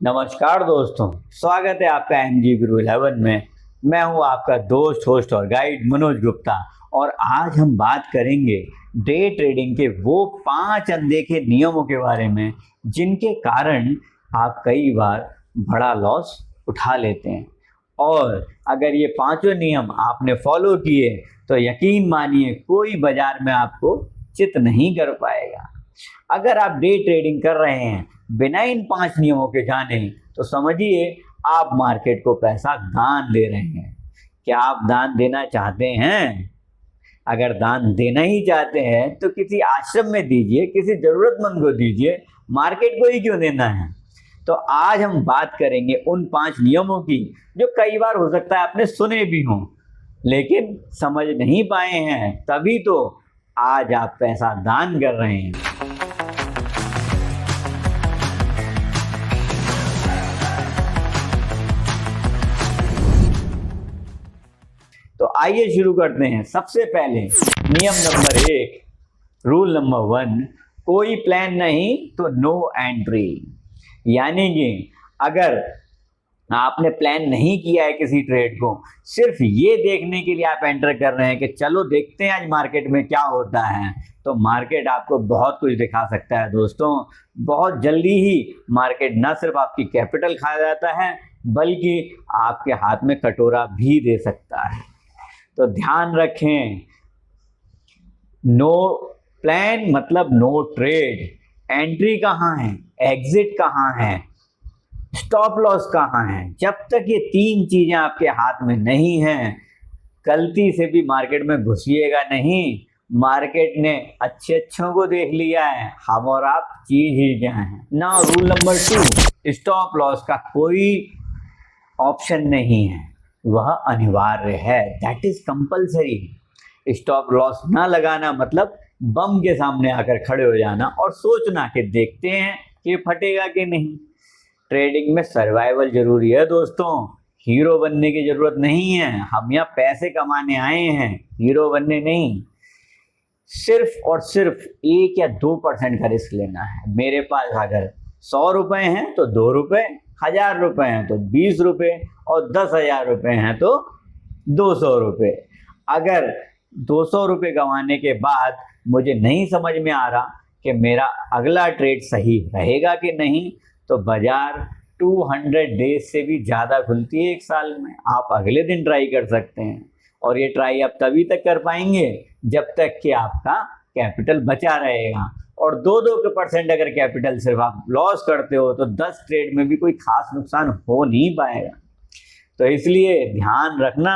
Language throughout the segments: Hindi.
नमस्कार दोस्तों, स्वागत है आपका एमजी गुरु 11 में। मैं हूं आपका दोस्त, होस्ट और गाइड मनोज गुप्ता। और आज हम बात करेंगे डे ट्रेडिंग के वो 5 अनदेखे नियमों के बारे में जिनके कारण आप कई बार बड़ा लॉस उठा लेते हैं। और अगर ये पांचों नियम आपने फॉलो किए तो यकीन मानिए कोई बाजार में आपको चित नहीं कर पाएगा। अगर आप डे ट्रेडिंग कर रहे हैं बिना इन 5 नियमों के जाने तो समझिए आप मार्केट को पैसा दान दे रहे हैं। क्या आप दान देना चाहते हैं? अगर दान देना ही चाहते हैं तो किसी आश्रम में दीजिए, किसी जरूरतमंद को दीजिए, मार्केट को ही क्यों देना है? तो आज हम बात करेंगे उन 5 नियमों की जो कई बार हो सकता है आपने सुने भी हों लेकिन समझ नहीं पाए हैं, तभी तो आज आप पैसा दान कर रहे हैं। तो आइए शुरू करते हैं। सबसे पहले नियम नंबर 1, रूल नंबर 1, कोई प्लान नहीं तो नो एंट्री। यानी कि अगर आपने प्लान नहीं किया है किसी ट्रेड को, सिर्फ ये देखने के लिए आप एंटर कर रहे हैं कि चलो देखते हैं आज मार्केट में क्या होता है, तो मार्केट आपको बहुत कुछ दिखा सकता है दोस्तों। बहुत जल्दी ही मार्केट ना सिर्फ आपकी कैपिटल खा जाता है बल्कि आपके हाथ में कटोरा भी दे सकता है। तो ध्यान रखें, नो प्लान मतलब नो ट्रेड। एंट्री कहाँ है, एग्जिट कहाँ है, स्टॉप लॉस कहाँ है? जब तक ये 3 चीजें आपके हाथ में नहीं हैं, गलती से भी मार्केट में घुसिएगा नहीं। मार्केट ने अच्छों को देख लिया है, हम और आप चीज ही क्या है ना। रूल नंबर 2, स्टॉप लॉस का कोई ऑप्शन नहीं है, वह अनिवार्य है, that is compulsory. Stop loss ना लगाना मतलब बम के सामने आकर खड़े हो जाना और सोचना कि देखते हैं कि फटेगा कि नहीं। ट्रेडिंग में सर्वाइवल जरूरी है दोस्तों, हीरो बनने की जरूरत नहीं है। हम यहाँ पैसे कमाने आए हैं, हीरो बनने नहीं। सिर्फ और सिर्फ 1 या 2% का रिस्क लेना है। मेरे पास अगर 100 रुपए हैं तो 2 रुपए, 1000 रुपए हैं तो 20 रुपए और 10,000 रुपए हैं तो 200 रुपए। अगर 200 रुपए गंवाने के बाद मुझे नहीं समझ में आ रहा कि मेरा अगला ट्रेड सही रहेगा कि नहीं, तो बाजार 200 डेज से भी ज़्यादा खुलती है 1 साल में। आप अगले दिन ट्राई कर सकते हैं और ये ट्राई आप तभी तक कर पाएंगे जब तक कि आपका कैपिटल बचा रहेगा। और 2% अगर कैपिटल सिर्फ आप लॉस करते हो तो 10 ट्रेड में भी कोई खास नुकसान हो नहीं पाएगा। तो इसलिए ध्यान रखना,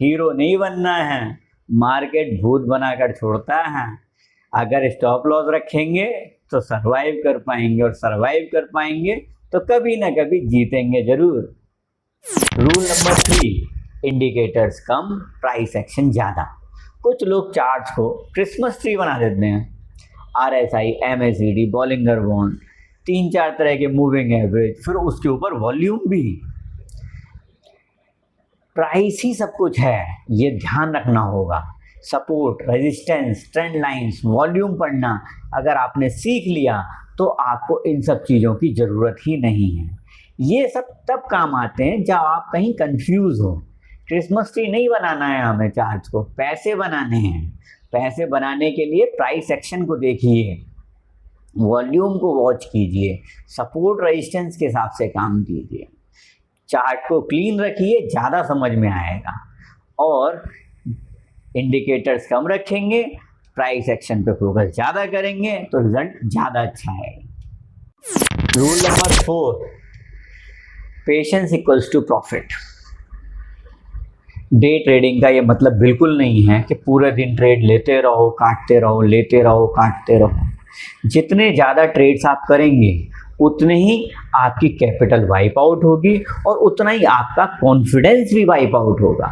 हीरो नहीं बनना है, मार्केट भूत बनाकर छोड़ता है। अगर स्टॉप लॉस रखेंगे तो सरवाइव कर पाएंगे और सरवाइव कर पाएंगे तो कभी ना कभी जीतेंगे जरूर। रूल नंबर 3, इंडिकेटर्स कम, प्राइस एक्शन ज़्यादा। कुछ लोग चार्ट्स को क्रिसमस ट्री बना देते हैं। RSI, MACD, बॉलिंगर बॉन्ड, 3-4 तरह के मूविंग एवरेज, फिर उसके ऊपर वॉल्यूम भी। प्राइस ही सब कुछ है, ये ध्यान रखना होगा। Support, resistance, trend lines, volume पढ़ना अगर आपने सीख लिया तो आपको इन सब चीज़ों की ज़रूरत ही नहीं है। ये सब तब काम आते हैं जब आप कहीं कंफ्यूज हो। क्रिसमस ट्री नहीं बनाना है हमें चार्ट्स को, पैसे बनाने हैं। पैसे बनाने के लिए प्राइस एक्शन को देखिए, वॉल्यूम को वॉच कीजिए, सपोर्ट रेजिस्टेंस के हिसाब से काम कीजिए। चार्ट को क्लीन रखिए, ज़्यादा समझ में आएगा। और इंडिकेटर्स कम रखेंगे, प्राइस एक्शन पे फोकस ज़्यादा करेंगे तो रिजल्ट ज़्यादा अच्छा आएगा। Rule number 4, patience equals to profit. Day trading का ये मतलब बिल्कुल नहीं है कि पूरे दिन ट्रेड लेते रहो, काटते रहो, लेते रहो, काटते रहो। जितने ज़्यादा ट्रेड्स आप करेंगे उतने ही आपकी कैपिटल वाइप आउट होगी और उतना ही आपका कॉन्फिडेंस भी वाइप आउट होगा।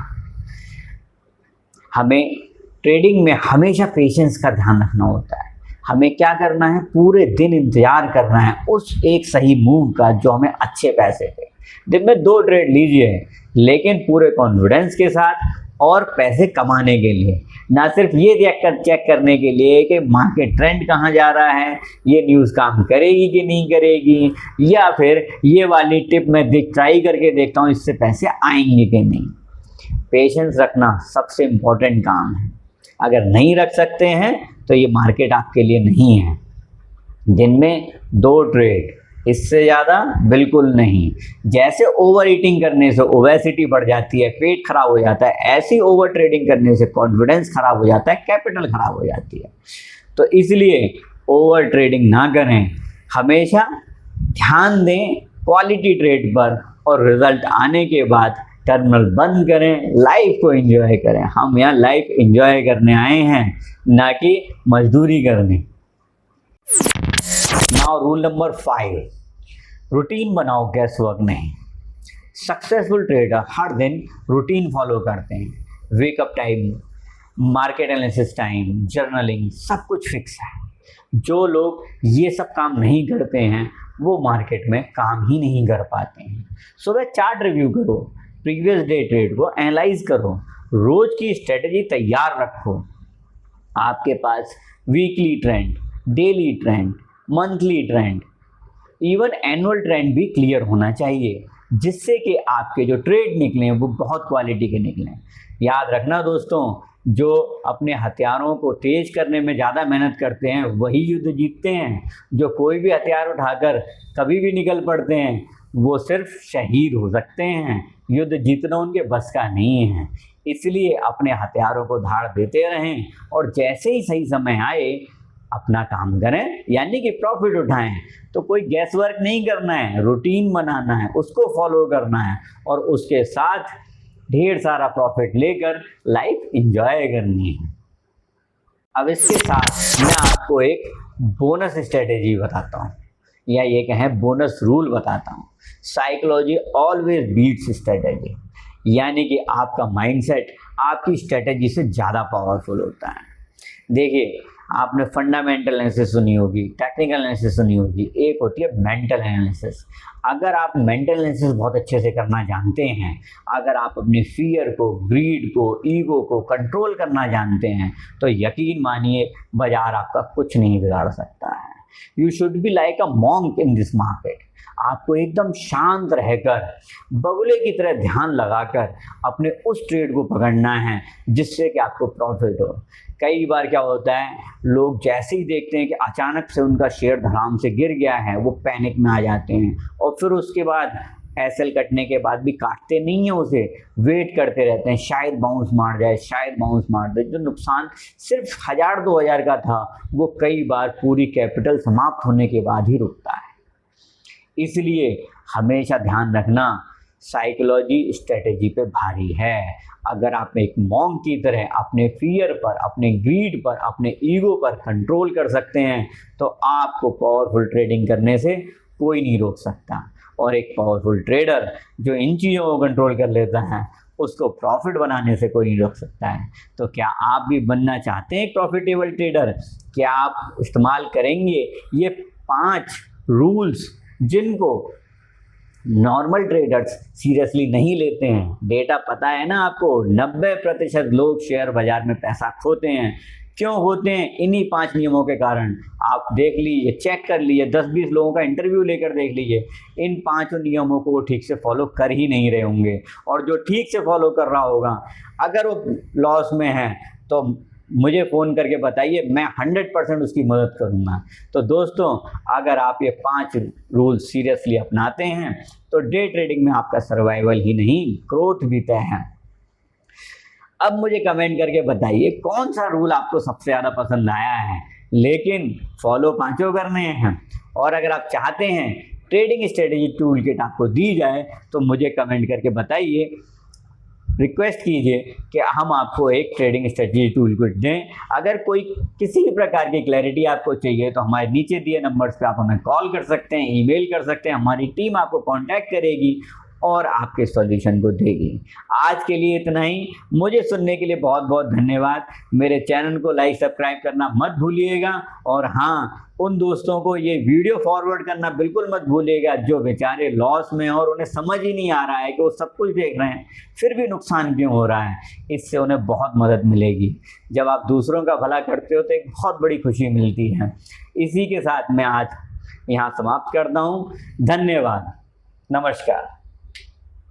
हमें ट्रेडिंग में हमेशा पेशेंस का ध्यान रखना होता है। हमें क्या करना है, पूरे दिन इंतजार करना है उस एक सही मूव का जो हमें अच्छे पैसे दे। दिन में 2 ट्रेड लीजिए, लेकिन पूरे कॉन्फिडेंस के साथ और पैसे कमाने के लिए, ना सिर्फ ये चेक करने के लिए कि मार्केट ट्रेंड कहाँ जा रहा है, ये न्यूज़ काम करेगी कि नहीं करेगी, या फिर ये वाली टिप मैं ट्राई करके देखता हूँ इससे पैसे आएंगे कि नहीं। पेशेंस रखना सबसे इम्पोर्टेंट काम है। अगर नहीं रख सकते हैं तो ये मार्केट आपके लिए नहीं है। दिन में 2 ट्रेड, इससे ज़्यादा बिल्कुल नहीं। जैसे ओवर ईटिंग करने से ओबेसिटी बढ़ जाती है, पेट खराब हो जाता है, ऐसी ओवर ट्रेडिंग करने से कॉन्फिडेंस खराब हो जाता है, कैपिटल खराब हो जाती है। तो इसलिए ओवर ट्रेडिंग ना करें, हमेशा ध्यान दें क्वालिटी ट्रेड पर, और रिजल्ट आने के बाद टर्मिनल बंद करें, लाइफ को एंजॉय करें। हम यहाँ लाइफ एंजॉय करने आए हैं, ना कि मजदूरी करने। नाउ रूल नंबर 5, रूटीन बनाओ, गैस वर्क नहीं। सक्सेसफुल ट्रेडर हर दिन रूटीन फॉलो करते हैं। Wake up time, market analysis time, journaling, सब कुछ फिक्स है। जो लोग ये सब काम नहीं करते हैं वो मार्केट में काम ही नहीं कर पाते हैं। सुबह चार्ट रिव्यू करो, प्रीवियस डे ट्रेड को एनालाइज करो, रोज की स्ट्रेटजी तैयार रखो। आपके पास weekly trend, daily trend, monthly trend, even annual trend भी क्लियर होना चाहिए, जिससे कि आपके जो ट्रेड निकले वो बहुत क्वालिटी के निकलें। याद रखना दोस्तों, जो अपने हथियारों को तेज करने में ज़्यादा मेहनत करते हैं वही युद्ध जीतते हैं। जो कोई भी हथियार उठाकर कभी भी निकल पड़ते हैं वो सिर्फ शहीद हो सकते हैं, युद्ध जीतना उनके बस का नहीं है। इसलिए अपने हथियारों को धार देते रहें और जैसे ही सही समय आए अपना काम करें, यानी कि प्रॉफिट उठाएं। तो कोई गैस वर्क नहीं करना है, रूटीन बनाना है, उसको फॉलो करना है और उसके साथ ढेर सारा प्रॉफिट लेकर लाइफ एंजॉय करनी है। अब इसके साथ मैं आपको एक बोनस स्ट्रेटेजी बताता हूँ, या ये कहें बोनस रूल बताता हूँ। साइकोलॉजी ऑलवेज बीट्स स्ट्रेटेजी, यानी कि आपका माइंडसेट आपकी स्ट्रेटेजी से ज़्यादा पावरफुल होता है। देखिए, आपने फंडामेंटल एनालिसिस सुनी होगी, टेक्निकल एनालिसिस सुनी होगी, एक होती है मेंटल एनालिसिस। अगर आप मेंटल एनालिसिस बहुत अच्छे से करना जानते हैं, अगर आप अपने फियर को, ग्रीड को, ईगो को कंट्रोल करना जानते हैं, तो यकीन मानिए बाजार आपका कुछ नहीं बिगाड़ सकता है। You should be like a monk in this market. आपको एकदम शांत रहकर, बगुले की तरह ध्यान लगाकर अपने उस ट्रेड को पकड़ना है जिससे कि आपको प्रॉफिट हो। कई बार क्या होता है, लोग जैसे ही देखते हैं कि अचानक से उनका शेयर धड़ाम से गिर गया है, वो पैनिक में आ जाते हैं और फिर उसके बाद एसएल कटने के बाद भी काटते नहीं हैं उसे, वेट करते रहते हैं, शायद बाउंस मार जाए, शायद बाउंस मार दे। जो नुकसान सिर्फ 1000-2000 का था वो कई बार पूरी कैपिटल समाप्त होने के बाद ही रुकता है। इसलिए हमेशा ध्यान रखना, साइकोलॉजी स्ट्रेटेजी पे भारी है। अगर आप एक मॉन्क की तरह अपने फियर पर, अपने ग्रीड पर, अपने ईगो पर कंट्रोल कर सकते हैं तो आपको पावरफुल ट्रेडिंग करने से कोई नहीं रोक सकता। और एक पावरफुल ट्रेडर जो इन चीज़ों को कंट्रोल कर लेता है उसको प्रॉफिट बनाने से कोई नहीं रोक सकता है। तो क्या आप भी बनना चाहते हैं एक प्रॉफिटेबल ट्रेडर? क्या आप इस्तेमाल करेंगे ये 5 रूल्स जिनको नॉर्मल ट्रेडर्स सीरियसली नहीं लेते हैं? डेटा पता है ना आपको, 90% लोग शेयर बाजार में पैसा खोते हैं। क्यों होते हैं? इन्हीं 5 नियमों के कारण। आप देख लीजिए, चेक कर लीजिए, 10-20 लोगों का इंटरव्यू लेकर देख लीजिए, इन 5 नियमों को वो ठीक से फॉलो कर ही नहीं रहे होंगे। और जो ठीक से फॉलो कर रहा होगा, अगर वो लॉस में है तो मुझे फ़ोन करके बताइए, मैं 100% उसकी मदद करूँगा। तो दोस्तों, अगर आप ये 5 रूल सीरियसली अपनाते हैं तो डे ट्रेडिंग में आपका सर्वाइवल ही नहीं, ग्रोथ भी तय है। अब मुझे कमेंट करके बताइए कौन सा रूल आपको सबसे ज़्यादा पसंद आया है, लेकिन फॉलो 5 करने हैं। और अगर आप चाहते हैं ट्रेडिंग स्ट्रेटेजी टूल किट आपको दी जाए तो मुझे कमेंट करके बताइए, रिक्वेस्ट कीजिए कि हम आपको एक ट्रेडिंग स्ट्रेटजी टूल किट दें। अगर कोई किसी भी प्रकार की क्लैरिटी आपको चाहिए तो हमारे नीचे दिए नंबर्स पे आप हमें कॉल कर सकते हैं, ईमेल कर सकते हैं, हमारी टीम आपको कांटेक्ट करेगी और आपके सॉल्यूशन को देगी। आज के लिए इतना ही। मुझे सुनने के लिए बहुत बहुत धन्यवाद। मेरे चैनल को लाइक सब्सक्राइब करना मत भूलिएगा, और हाँ, उन दोस्तों को ये वीडियो फॉरवर्ड करना बिल्कुल मत भूलिएगा जो बेचारे लॉस में हैं और उन्हें समझ ही नहीं आ रहा है कि वो सब कुछ देख रहे हैं फिर भी नुकसान क्यों हो रहा है। इससे उन्हें बहुत मदद मिलेगी। जब आप दूसरों का भला करते हो तो एक बहुत बड़ी खुशी मिलती है। इसी के साथ मैं आज यहाँ समाप्त करता हूँ। धन्यवाद। नमस्कार।